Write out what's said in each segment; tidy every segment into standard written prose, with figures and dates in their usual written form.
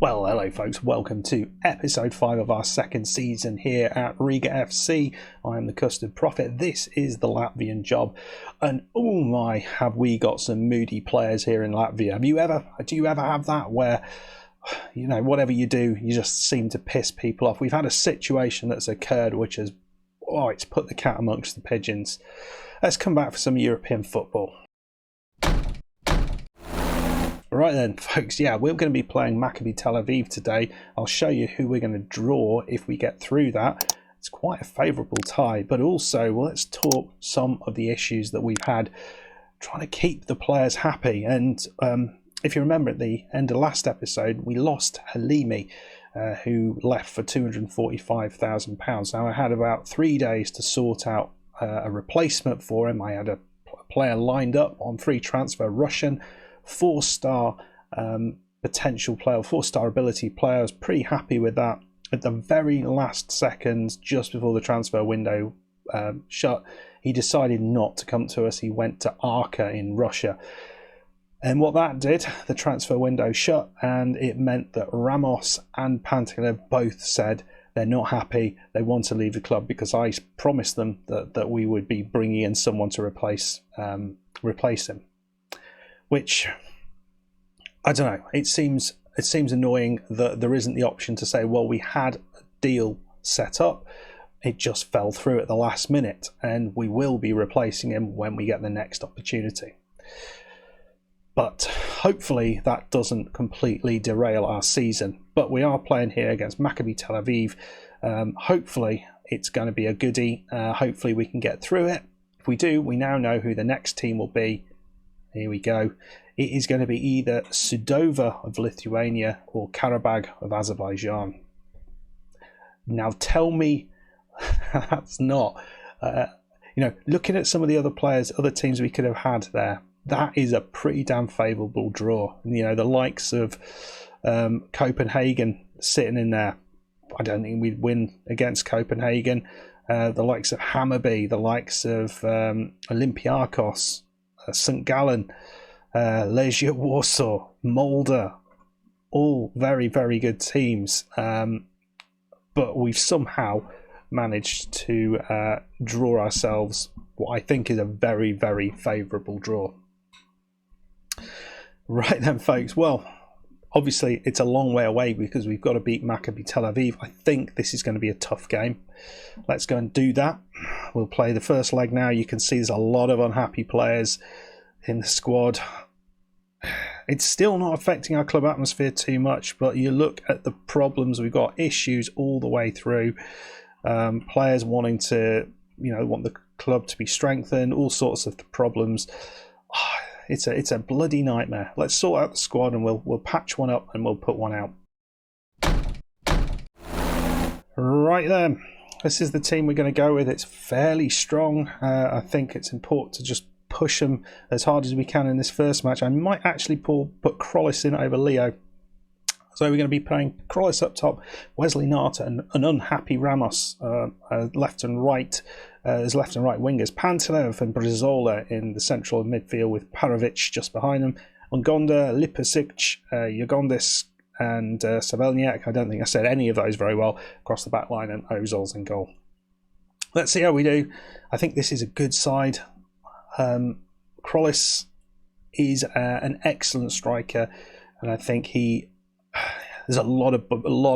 Well, hello folks, welcome to episode 5 of our second season here at Riga FC. I am the Custard Prophet. This is the Latvian job. And oh my, have we got some moody players here in Latvia. Do you ever have that where, you know, whatever you do, you just seem to piss people off? We've had a situation that's occurred which has, it's put the cat amongst the pigeons. Let's come back for some European football. Right then, folks, we're going to be playing Maccabi Tel Aviv today. I'll show you who we're going to draw if we get through that. It's quite a favourable tie, but also let's talk some of the issues that we've had trying to keep the players happy. And if you remember at the end of last episode, we lost Halimi, who left for £245,000. Now, I had about 3 days to sort out a replacement for him. I had a player lined up on free transfer, Russian, 4-star potential player, 4-star ability player. I was pretty happy with that. At the very last seconds, just before the transfer window shut, he decided not to come to us. He went to Arka in Russia. And what that did, the transfer window shut, and it meant that Ramos and Pantev both said they're not happy. They want to leave the club because I promised them that we would be bringing in someone to replace him. Which, I don't know, it seems annoying that there isn't the option to say, well, we had a deal set up, it just fell through at the last minute, and we will be replacing him when we get the next opportunity. But hopefully that doesn't completely derail our season. But we are playing here against Maccabi Tel Aviv. Hopefully it's going to be a goodie. Hopefully we can get through it. If we do, we now know who the next team will be. Here we go. It is going to be either Sudova of Lithuania or Karabag of Azerbaijan. Now tell me that's not, looking at some of the other players, other teams we could have had there, that is a pretty damn favourable draw. You know, the likes of Copenhagen sitting in there. I don't think we'd win against Copenhagen. The likes of Hammarby, the likes of Olympiakos, St. Gallen, Legia Warsaw, Molde, all very, very good teams. But we've somehow managed to draw ourselves what I think is a very, very favourable draw. Right then, folks. Well, obviously it's a long way away because we've got to beat Maccabi Tel Aviv. I think this is going to be a tough game. Let's go and do that. We'll play the first leg now. You can see there's a lot of unhappy players in the squad. It's still not affecting our club atmosphere too much, but you look at the problems. We've got issues all the way through. Players wanting to, want the club to be strengthened, all sorts of problems. It's a bloody nightmare. Let's sort out the squad and we'll patch one up and we'll put one out. Right then, this is the team we're going to go with. It's fairly strong. I think it's important to just push them as hard as we can in this first match. I might actually put Krollis in over Leo. So we're going to be playing Krollis up top, Wesley Nata, and an unhappy Ramos left and right as left and right wingers. Pantev and Brizola in the central midfield with Parovic just behind them. Ongonda, Lipasic, Yogondis and Savelniak. I don't think I said any of those very well across the back line, and Ozol's in goal. Let's see how we do. I think this is a good side. Krollis is an excellent striker, and I think there's a lot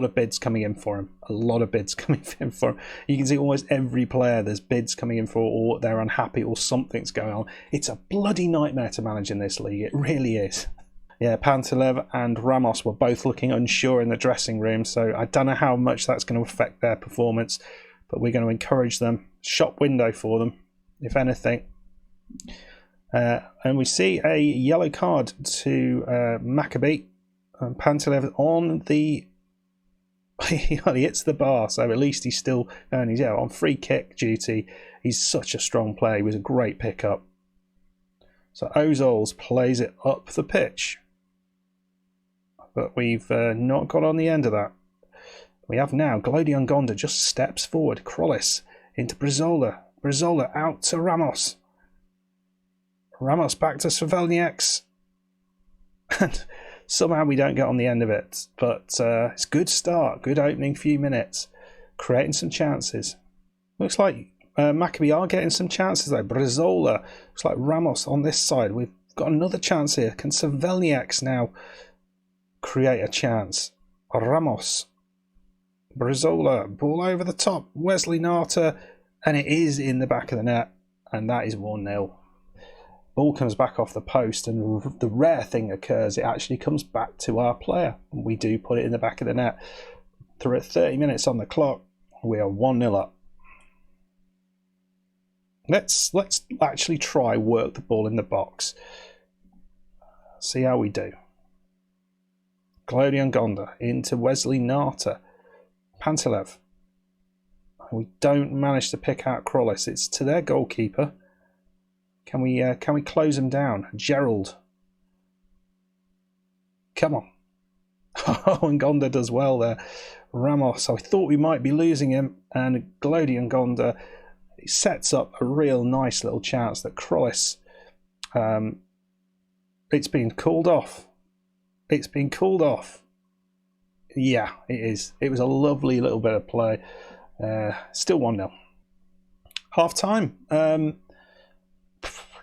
of bids coming in for him. You can see almost every player there's bids coming in for, or they're unhappy, or something's going on. It's a bloody nightmare to manage in this league. It really is. Yeah, Pantev and Ramos were both looking unsure in the dressing room, so I don't know how much that's going to affect their performance, but we're going to encourage them. Shop window for them, if anything. And we see a yellow card to Maccabi. Pantev on the he hits the bar, so at least he's still going. He's on free kick duty. He's such a strong player. He was a great pickup. So Ozols plays it up the pitch, but we've not got on the end of that. We have now Glodion Gonda just steps forward. Krollis into Brizola. Brizola out to Ramos. Ramos back to Savelniaks. And Somehow we don't get on the end of it, but it's a good start, good opening few minutes, creating some chances. Looks like Maccabi are getting some chances though. Brizola, looks like Ramos on this side. We've got another chance here. Can Savelniaks now create a chance? Ramos, Brizola, ball over the top, Wesley Nata, and it is in the back of the net, and that is 1-0. Ball comes back off the post, and the rare thing occurs, it actually comes back to our player, and we do put it in the back of the net. Through at 30 minutes on the clock, we are 1-0 up. Let's actually try work the ball in the box. See how we do. Glodion Gonda into Wesley Nata. Pantelov. We don't manage to pick out Krollis. It's to their goalkeeper. Can we close him down? Gerald. Come on. Oh, and Gonda does well there. Ramos. I thought we might be losing him, and Glodion Gonda sets up a real nice little chance that Krollis. It's been called off. It's been called off. Yeah, it is. It was a lovely little bit of play. Still 1-0. Half time.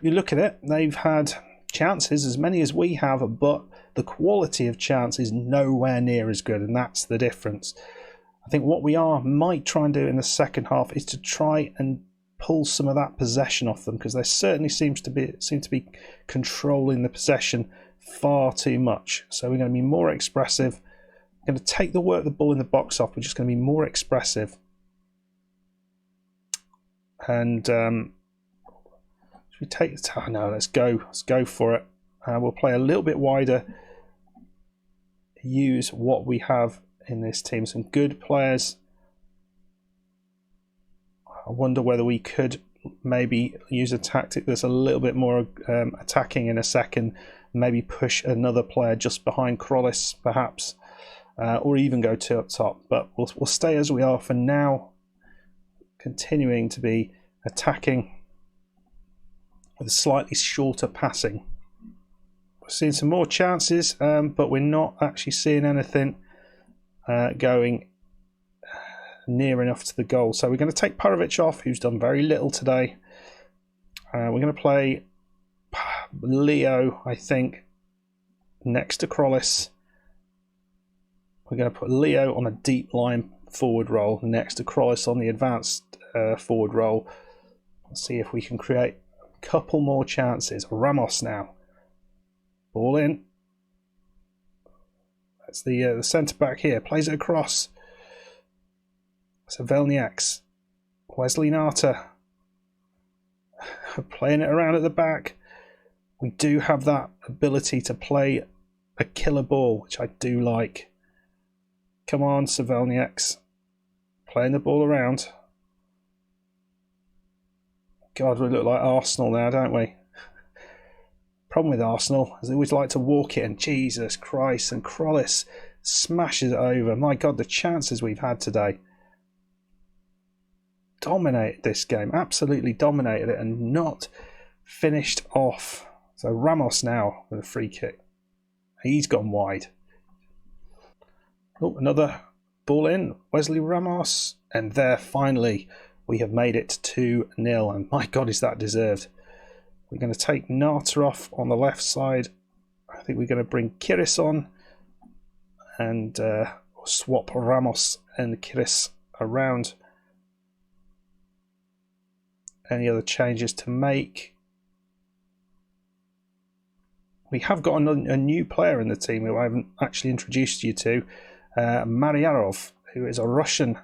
You look at it, they've had chances, as many as we have, but the quality of chance is nowhere near as good, and that's the difference. I think what we might try and do in the second half is to try and pull some of that possession off them, because they certainly seem to be controlling the possession far too much. So we're going to be more expressive. We're going to take the ball in the box off. We're just going to be more expressive. And should we take the time? No, let's go for it. We'll play a little bit wider. Use what we have in this team. Some good players. I wonder whether we could maybe use a tactic that's a little bit more attacking in a second. Maybe push another player just behind Krollis, perhaps, or even go 2 up top. But we'll stay as we are for now, continuing to be attacking with a slightly shorter passing. We're seeing some more chances, but we're not actually seeing anything going near enough to the goal. So we're going to take Parovic off, who's done very little today. We're going to play Leo, I think, next to Krollis. We're going to put Leo on a deep line forward role next to Krollis on the advanced forward role. Let's see if we can create a couple more chances. Ramos now. Ball in. That's the centre back here. Plays it across. Savelniaks. Wesley Nata. Playing it around at the back. We do have that ability to play a killer ball, which I do like. Come on, Savelniaks. Playing the ball around. God, we look like Arsenal now, don't we? Problem with Arsenal is they always like to walk it, and Jesus Christ, and Krollis smashes it over. My God, the chances we've had today. Dominated this game, absolutely dominated it, and not finished off. So Ramos now with a free kick. He's gone wide. Oh, another ball in. Wesley Ramos. And there, finally, we have made it 2-0. And my God, is that deserved. We're going to take Nata off on the left side. I think we're going to bring Kiris on. And swap Ramos and Kiris around. Any other changes to make? We have got a new player in the team who I haven't actually introduced you to, Maryarov, who is a Russian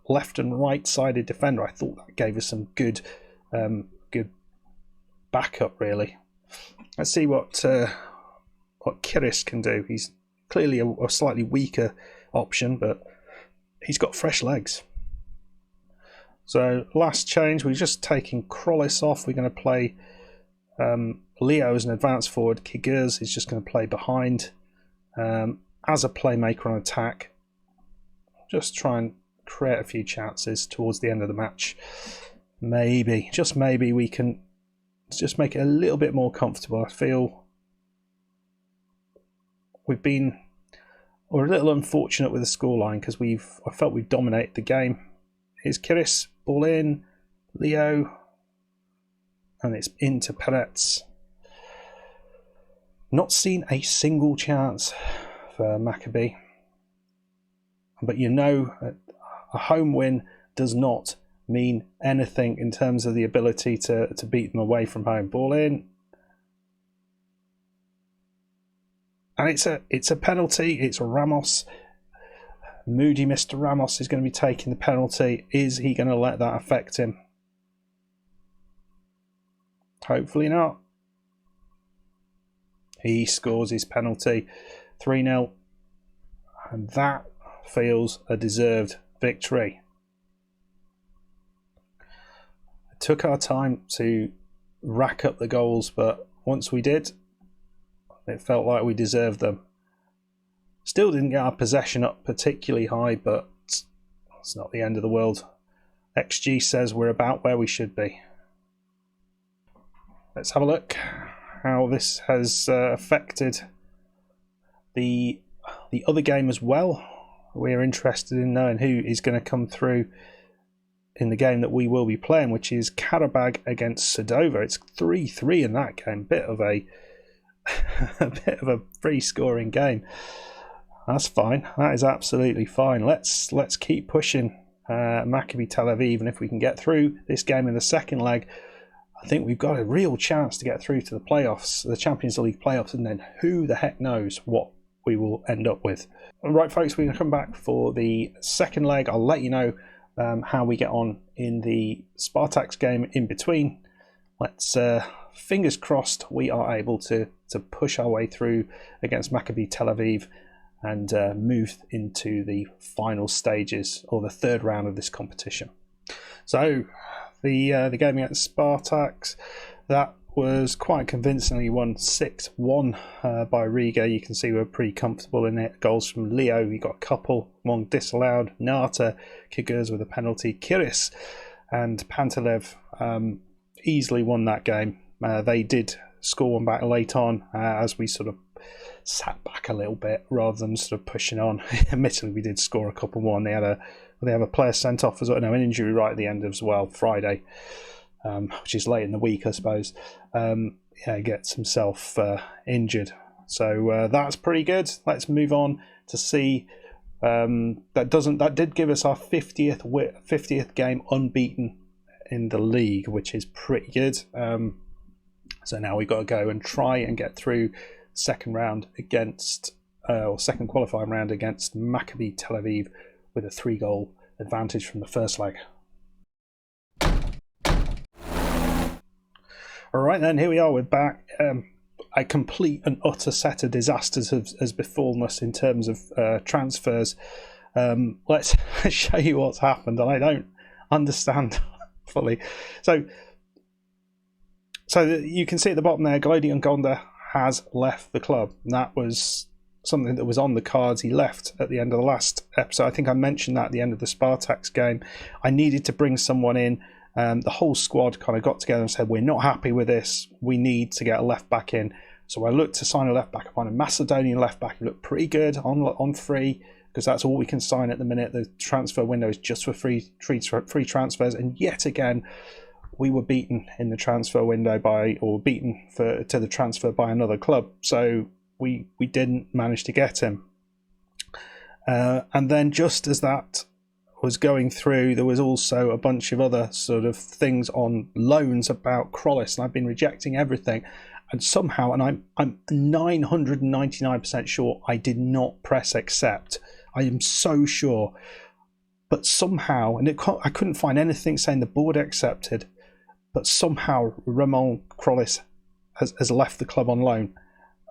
left and right-sided defender. I thought that gave us some good backup, really. Let's see what Kiris can do. He's clearly a slightly weaker option, but he's got fresh legs. So last change, we're just taking Krollis off. We're going to play Leo as an advanced forward. Kigers is just going to play behind as a playmaker on attack. Just try and create a few chances towards the end of the match. Maybe, just maybe, we can just make it a little bit more comfortable. I feel we're a little unfortunate with the scoreline because I felt we've dominated the game. Here's Kiris, ball in, Leo, and it's into Peretz. Not seen a single chance for Maccabi, but you know, a home win does not mean anything in terms of the ability to beat them away from home. Ball in, and it's a penalty. It's Ramos. Moody Mr. Ramos is going to be taking the penalty. Is he going to let that affect him? Hopefully not. He scores his penalty, 3-0, and that feels a deserved victory. It took our time to rack up the goals, but once we did, it felt like we deserved them. Still didn't get our possession up particularly high, but it's not the end of the world. XG says we're about where we should be. Let's have a look how this has affected the other game as well. We're interested in knowing who is going to come through in the game that we will be playing, which is Karabag against Sedova. It's 3-3 in that game. Bit of a free scoring game. That's fine. That is absolutely fine. Let's keep pushing Maccabi Tel Aviv, and if we can get through this game in the second leg, I think we've got a real chance to get through to the playoffs, the Champions League playoffs, and then who the heck knows what we will end up with. All right, folks, we're going to come back for the second leg. I'll let you know how we get on in the Spartak's game in between. Let's fingers crossed we are able to push our way through against Maccabi Tel Aviv and move into the final stages or the third round of this competition. So the game against Spartaks, that was quite convincingly won 6-1 by Riga. You can see we're pretty comfortable in it. Goals from Leo, we got a couple, one disallowed. Nata, Kigers with a penalty. Kiris and Pantelev easily won that game. They did score one back late on as we sort of sat back a little bit rather than sort of pushing on. Admittedly, we did score a couple more, and they have a player sent off as well. No, an injury right at the end as well, Friday, which is late in the week, I suppose. Gets himself injured. So that's pretty good. Let's move on to see. That did give us our 50th game unbeaten in the league, which is pretty good. So now we've got to go and try and get through second round against, or second qualifying round against Maccabi Tel Aviv with a 3-goal advantage from the first leg. All right, then, here we are. We're back. A complete and utter set of disasters has befallen us in terms of transfers. Let's show you what's happened, and I don't understand fully. So you can see at the bottom there, Glody Ngonda has left the club. And that was something that was on the cards. He left at the end of the last episode. I think I mentioned that at the end of the Spartak's game. I needed to bring someone in. The whole squad kind of got together and said, we're not happy with this. We need to get a left back in. So I looked to sign a left back. I found a Macedonian left back who looked pretty good on free, because that's all we can sign at the minute. The transfer window is just for free transfers. And yet again, we were beaten in the transfer window to the transfer by another club. So we didn't manage to get him. And then just as that was going through, there was also a bunch of other sort of things on loans about Krollis, and I've been rejecting everything. And somehow, and I'm 999% sure I did not press accept. I am so sure. But somehow, and I couldn't find anything saying the board accepted, but somehow Ramon Krollis has left the club on loan.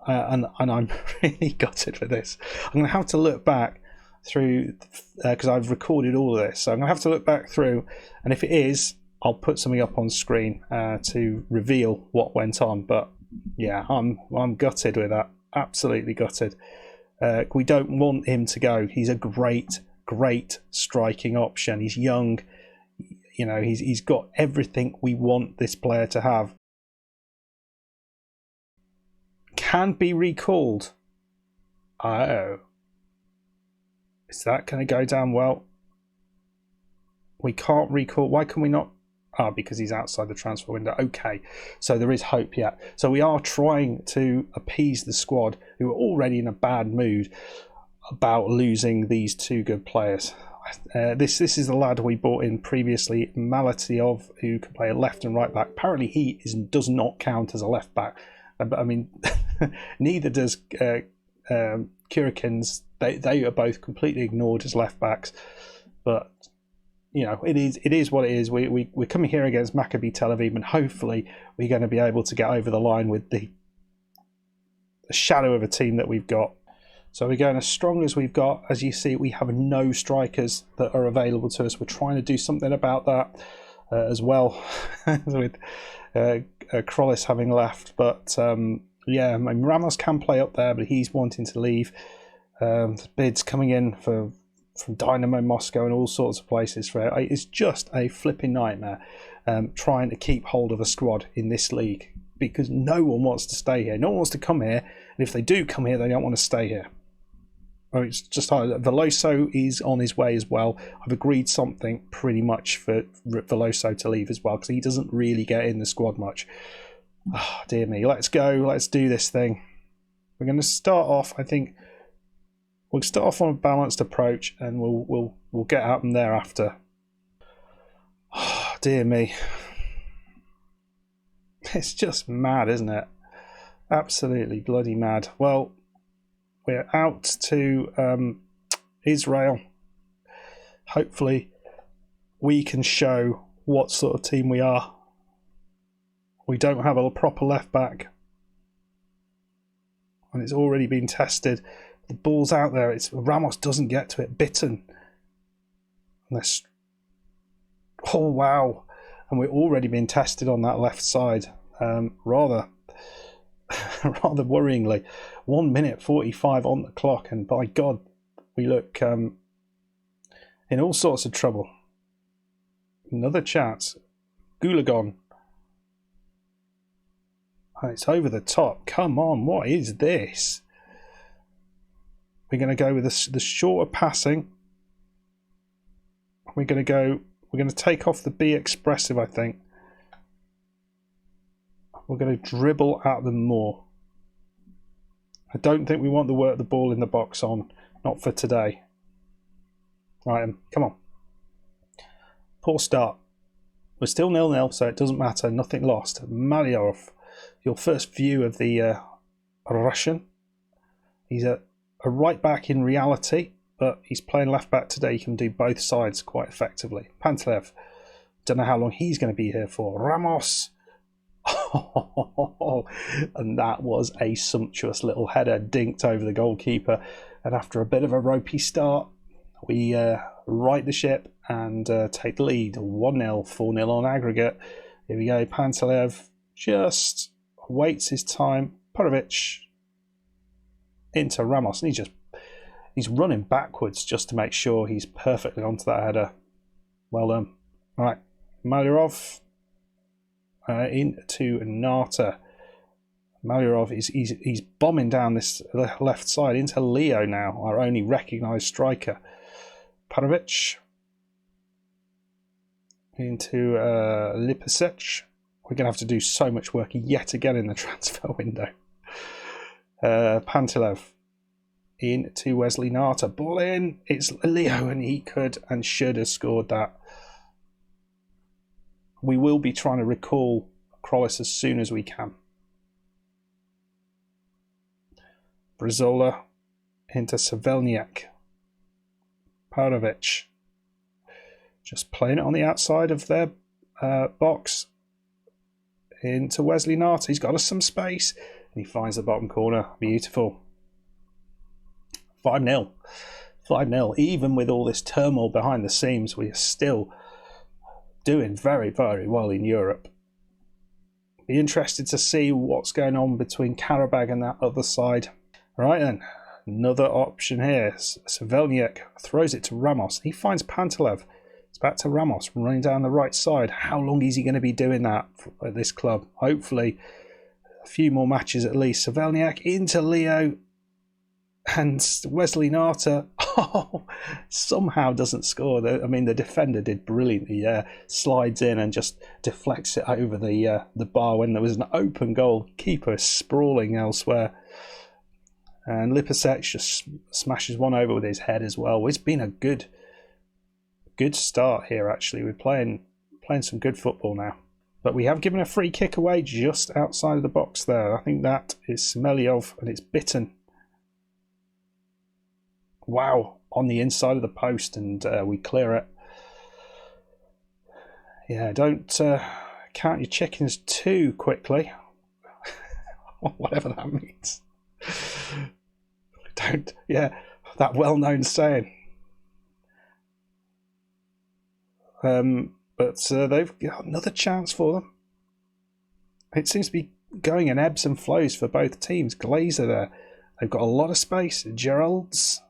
And I'm really gutted for this. I'm going to have to look back through, because I've recorded all of this. So I'm going to have to look back through, and if it is, I'll put something up on screen to reveal what went on. But yeah, I'm gutted with that. Absolutely gutted. We don't want him to go. He's a great striking option. He's young. You know, he's got everything we want this player to have. Can be recalled. Oh. Is that going to go down well? We can't recall. Why can we not? Ah, because he's outside the transfer window. Okay, so there is hope yet. So we are trying to appease the squad, who are already in a bad mood about losing these two good players. This is the lad we bought in previously, Malatiov, who can play a left and right back. Apparently he does not count as a left back. But I mean, neither does Kurikins. They are both completely ignored as left backs. But you know, it is what it is. We're coming here against Maccabi Tel Aviv, and hopefully we're going to be able to get over the line with the shadow of a team that we've got. So we're going as strong as we've got. As you see, we have no strikers that are available to us. We're trying to do something about that as well, with Krollis having left. But yeah, I mean, Ramos can play up there, but he's wanting to leave. Bids coming in from Dynamo Moscow and all sorts of places. It's just a flipping nightmare trying to keep hold of a squad in this league, because no one wants to stay here. No one wants to come here, and if they do come here, they don't want to stay here. It's just hard. Veloso is on his way as well. I've agreed something pretty much for Veloso to leave as well, because he doesn't really get in the squad much. Oh, dear me. Let's go. Let's do this thing. We're going to start off, I think, we'll start off on a balanced approach, and we'll get out from thereafter. Oh, dear me. It's just mad, isn't it? Absolutely bloody mad. Well, we're out to Israel. Hopefully we can show what sort of team we are. We don't have a proper left back, and it's already been tested. The ball's out there. Ramos doesn't get to it. Bitten. Oh wow! And we're already being tested on that left side. Rather worryingly. 1 minute 45 on the clock, and by God, we look in all sorts of trouble. Another chance. Gulagon. And it's over the top. Come on, what is this? We're going to go with the shorter passing. We're going to take off the be expressive, I think. We're going to dribble at them more. I don't think we want to work the ball in the box on. Not for today. Right, come on. Poor start. We're still 0-0, so it doesn't matter. Nothing lost. Maliorov, your first view of the Russian. He's a right back in reality, but he's playing left back today. He can do both sides quite effectively. Pantelev, don't know how long he's going to be here for. Ramos. And that was a sumptuous little header, dinked over the goalkeeper. And after a bit of a ropey start, we right the ship and take the lead. 1-0, 4-0 on aggregate. Here we go. Pantelev just waits his time. Perovic into Ramos, and he's running backwards just to make sure he's perfectly onto that header. Well done. All right, Maliorov into Nata. Maliorov he's bombing down this left side into Leo now, our only recognised striker. Perovic into Lipasic. We're going to have to do so much work yet again in the transfer window. Pantelev into Wesley Nata. Ball in. It's Leo, and he could and should have scored that. We will be trying to recall Krollis as soon as we can. Brizola into Savelniak. Perovic just playing it on the outside of their box. Into Wesley Nata. He's got us some space, and he finds the bottom corner. Beautiful. 5-0. 5-0. Even with all this turmoil behind the scenes, we are still doing very, very well in Europe. Be interested to see what's going on between Karabag and that other side. Right then, another option here. Savelniak throws it to Ramos. He finds Pantelev. It's back to Ramos, running down the right side. How long is he going to be doing that at this club? Hopefully a few more matches at least. Savelniak into Leo. And Wesley Nata, somehow doesn't score. I mean, the defender did brilliantly. Slides in and just deflects it over the bar when there was an open goal. Keeper sprawling elsewhere. And Lipasek just smashes one over with his head as well. It's been a good start here, actually. We're playing some good football now. But we have given a free kick away just outside of the box there. I think that is Smelyov, and it's bitten. Wow, on the inside of the post, and we clear it. Yeah, don't count your chickens too quickly. Whatever that means. That well-known saying. But they've got another chance for them. It seems to be going in ebbs and flows for both teams. Glazer there. They've got a lot of space. Gerald's.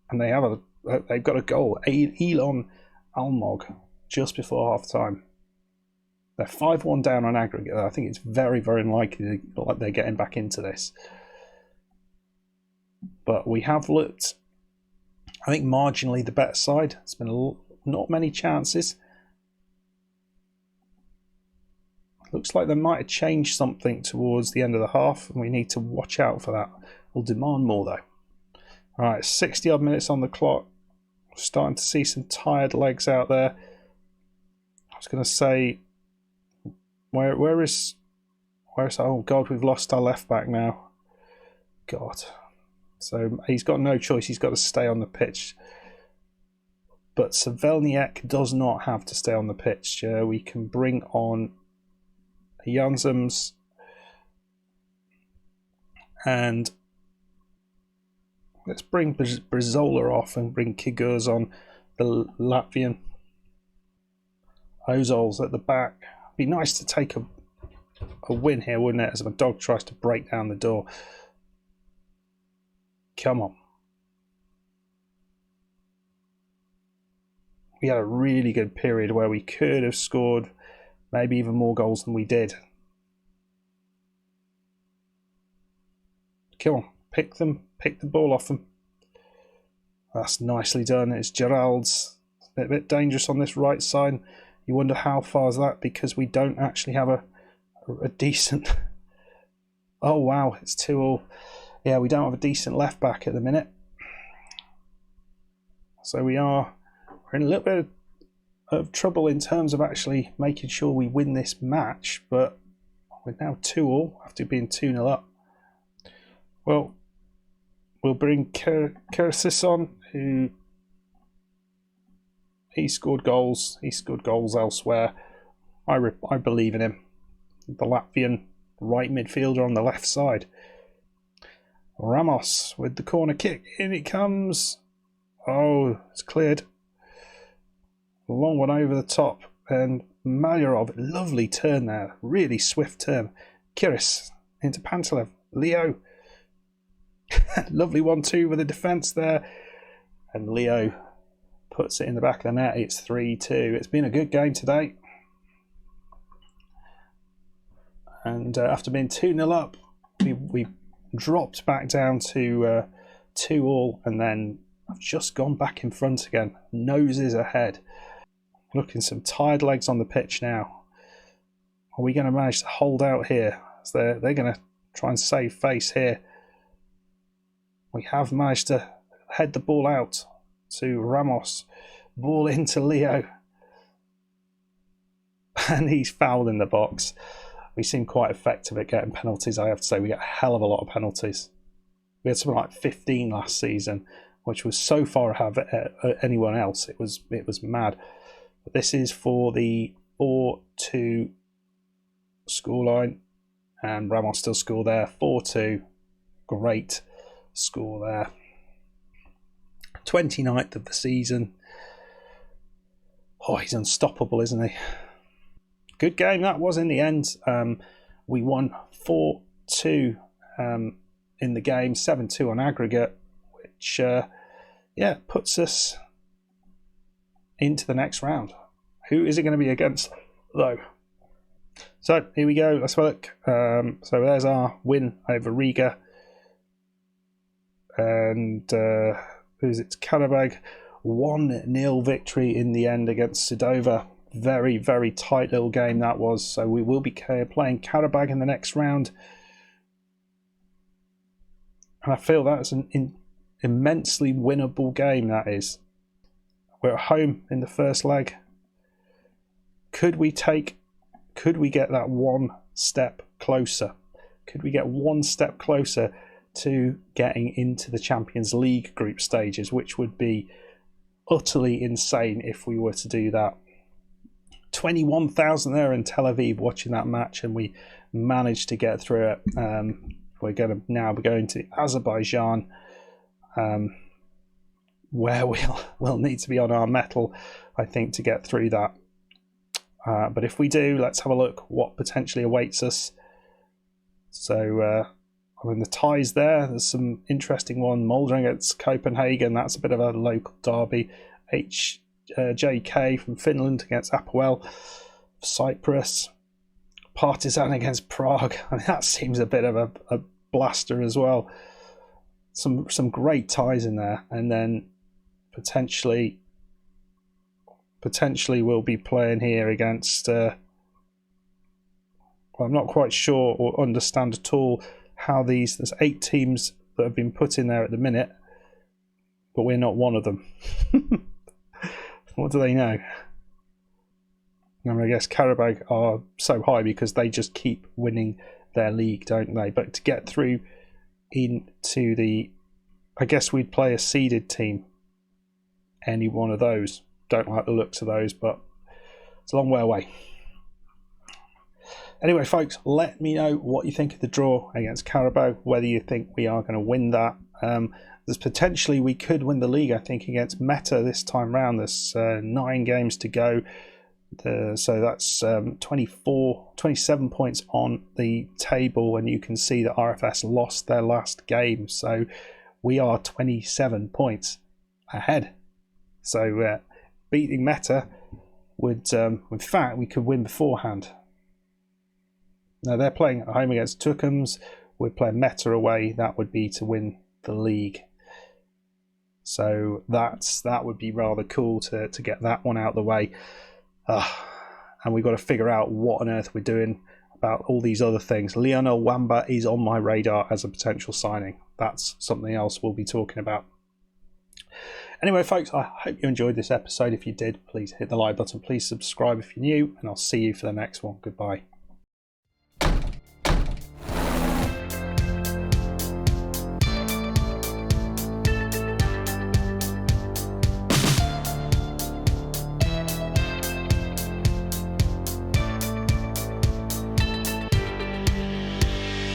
And they've got a goal. Elon Almog just before half time. They're 5-1 down on aggregate. I think it's very, very unlikely that they're getting back into this. But we have looked, I think, marginally the better side. It's been not many chances. Looks like they might have changed something towards the end of the half, and we need to watch out for that. We'll demand more though. All right, 60 odd minutes on the clock. Starting to see some tired legs out there. I was going to say, where is? Oh God, we've lost our left back now. God, so he's got no choice. He's got to stay on the pitch. But Savelniak does not have to stay on the pitch. We can bring on Janssens and let's bring Brizola off and bring Kigurs on, the Latvian. Ozol's at the back. Be nice to take a win here, wouldn't it? As my dog tries to break down the door. Come on. We had a really good period where we could have scored maybe even more goals than we did. Come on, pick the ball off them. That's nicely done. It's Gerald's. A bit dangerous on this right side. You wonder how far is that, because we don't actually have a decent... Oh wow, it's 2-2. Yeah, we don't have a decent left back at the minute. So we're in a little bit of trouble in terms of actually making sure we win this match, but we're now 2-2 after being 2-0 up. Well, we'll bring Kersis on, who he scored goals. He scored goals elsewhere. I believe in him. The Latvian right midfielder on the left side. Ramos with the corner kick. In it comes. Oh, it's cleared. A long one over the top. And Malyarov, lovely turn there. Really swift turn. Kiris into Pantelev. Leo. Lovely 1-2 with the defence there. And Leo puts it in the back of the net. It's 3-2. It's been a good game today. And after being 2-0 up, we dropped back down to 2-2, and then I've just gone back in front again. Noses ahead. Looking some tired legs on the pitch now. Are we going to manage to hold out here? So they're going to try and save face here. We have managed to head the ball out to Ramos. Ball into Leo. And he's fouled in the box. We seem quite effective at getting penalties, I have to say. We get a hell of a lot of penalties. We had something like 15 last season, which was so far ahead of anyone else. It was mad. But this is for the 4-2 scoreline. And Ramos still score there. 4-2. Great score there. 29th of the season. Oh, he's unstoppable, isn't he? Good game that was in the end. We won 4-2 in the game, 7-2 on aggregate, which puts us into the next round. Who is it going to be against, though? So here we go. Let's have a look. So there's our win over Riga. and who's it? Karabag, 1-0 victory in the end against Sedova. Very, very tight little game that was. So we will be playing Karabag in the next round. And I feel that's an immensely winnable game, that is. We're at home in the first leg. Could we get that one step closer? Could we get one step closer to getting into the Champions League group stages, which would be utterly insane if we were to do that. 21,000 there in Tel Aviv watching that match, and we managed to get through it. We're going to now be going to Azerbaijan, where we'll need to be on our mettle, I think, to get through that. But if we do, let's have a look what potentially awaits us. So, I mean, the ties there's some interesting one. Moldering against Copenhagen, that's a bit of a local derby. JK from Finland against Apoel, Cyprus. Partizan against Prague. I mean, that seems a bit of a blaster as well. Some great ties in there, and then potentially we'll be playing here against. Well, I'm not quite sure or understand at all how there's 8 teams that have been put in there at the minute, but we're not one of them. What do they know? I mean, I guess Karabag are so high because they just keep winning their league, don't they? But to get through into the... I guess we'd play a seeded team. Any one of those. Don't like the looks of those, but it's a long way away. Anyway, folks, let me know what you think of the draw against Karabag, whether you think we are going to win that. There's potentially we could win the league, I think, against Meta this time round. There's 9 games to go. So that's 27 points on the table, and you can see that RFS lost their last game. So we are 27 points ahead. So beating Meta would, in fact, we could win beforehand. Now they're playing at home against Tukums. We're playing Meta away. That would be to win the league. So that would be rather cool to get that one out of the way. And we've got to figure out what on earth we're doing about all these other things. Lionel Wamba is on my radar as a potential signing. That's something else we'll be talking about. Anyway, folks, I hope you enjoyed this episode. If you did, please hit the like button. Please subscribe if you're new, and I'll see you for the next one. Goodbye.